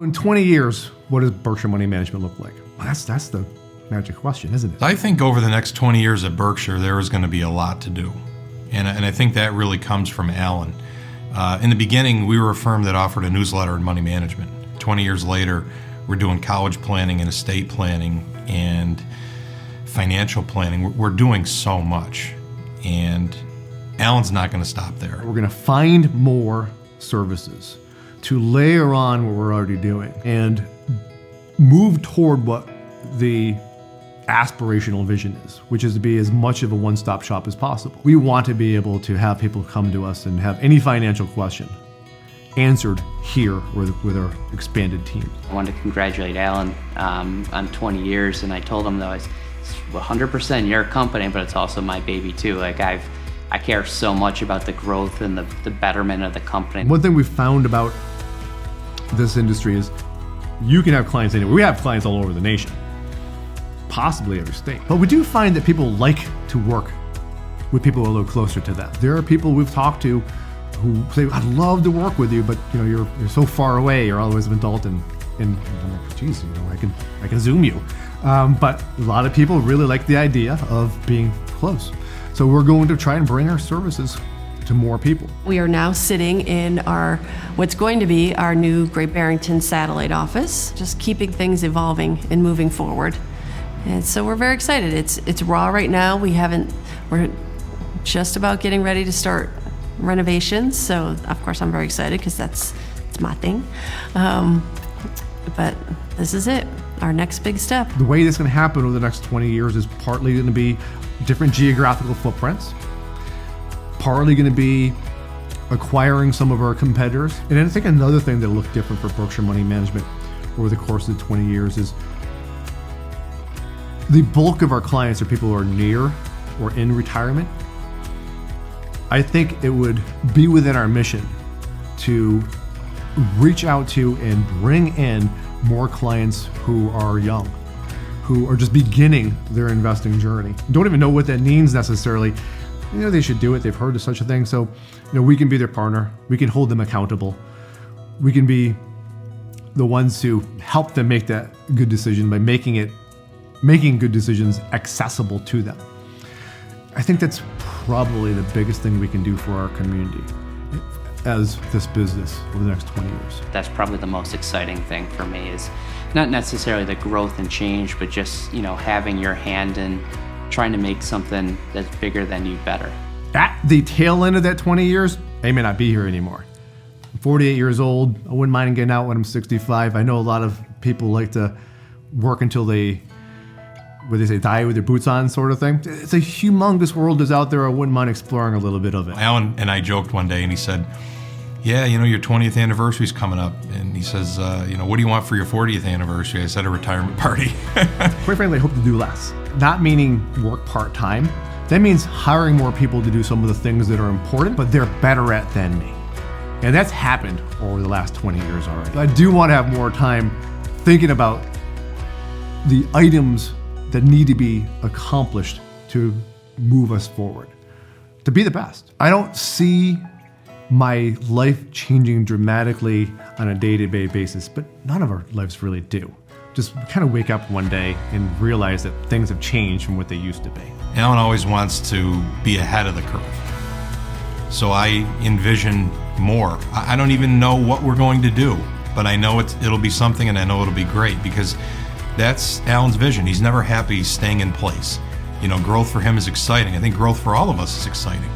In 20 years, what does Berkshire Money Management look like? Well, that's the magic question, isn't it? I think over the next 20 years at Berkshire, there is going to be a lot to do. And I think that really comes from Alan. In the beginning, we were a firm that offered a newsletter in money management. 20 years later, we're doing college planning and estate planning and financial planning. We're doing so much. And Alan's not going to stop there. We're going to find more services to layer on what we're already doing and move toward what the aspirational vision is, which is to be as much of a one-stop shop as possible. We want to be able to have people come to us and have any financial question answered here with our expanded team. I wanted to congratulate Alan on 20 years, and I told him though, it's 100% your company, but it's also my baby too. Like I care so much about the growth and the betterment of the company. One thing we've found about this industry is you can have clients anywhere. We have clients all over the nation, possibly every state. But we do find that people like to work with people a little closer to them. There are people we've talked to who say, I'd love to work with you, but you're so far away. You're always in Dalton. And I'm like, geez, I can Zoom you. But a lot of people really like the idea of being close. So we're going to try and bring our services to more people. We are now sitting in what's going to be our new Great Barrington satellite office, just keeping things evolving and moving forward. And so we're very excited. It's raw right now. We're just about getting ready to start renovations. So of course I'm very excited because it's my thing. But this is it, our next big step. The way that's going to happen over the next 20 years is partly going to be different geographical footprints, partly going to be acquiring some of our competitors. And I think another thing that'll look different for Berkshire Money Management over the course of the 20 years is the bulk of our clients are people who are near or in retirement. I think it would be within our mission to reach out to and bring in more clients who are young, who are just beginning their investing journey. Don't even know what that means necessarily. They should do it. They've heard of such a thing. So, we can be their partner. We can hold them accountable. We can be the ones who help them make that good decision by making good decisions accessible to them. I think that's probably the biggest thing we can do for our community as this business over the next 20 years. That's probably the most exciting thing for me, is not necessarily the growth and change, but just, having your hand in trying to make something that's bigger than you better. At the tail end of that 20 years, I may not be here anymore. I'm 48 years old. I wouldn't mind getting out when I'm 65. I know a lot of people like to work until they die with their boots on sort of thing. It's a humongous world is out there. I wouldn't mind exploring a little bit of it. Alan and I joked one day and he said, yeah, your 20th anniversary is coming up. And he says, what do you want for your 40th anniversary? I said a retirement party. Quite frankly, I hope to do less. Not meaning work part-time. That means hiring more people to do some of the things that are important, but they're better at than me. And that's happened over the last 20 years already. I do want to have more time thinking about the items that need to be accomplished to move us forward, to be the best. I don't see my life changing dramatically on a day-to-day basis, but none of our lives really do. Just kind of wake up one day and realize that things have changed from what they used to be. Alan always wants to be ahead of the curve. So I envision more. I don't even know what we're going to do, but I know it'll be something, and I know it'll be great, because that's Alan's vision. He's never happy staying in place. Growth for him is exciting. I think growth for all of us is exciting.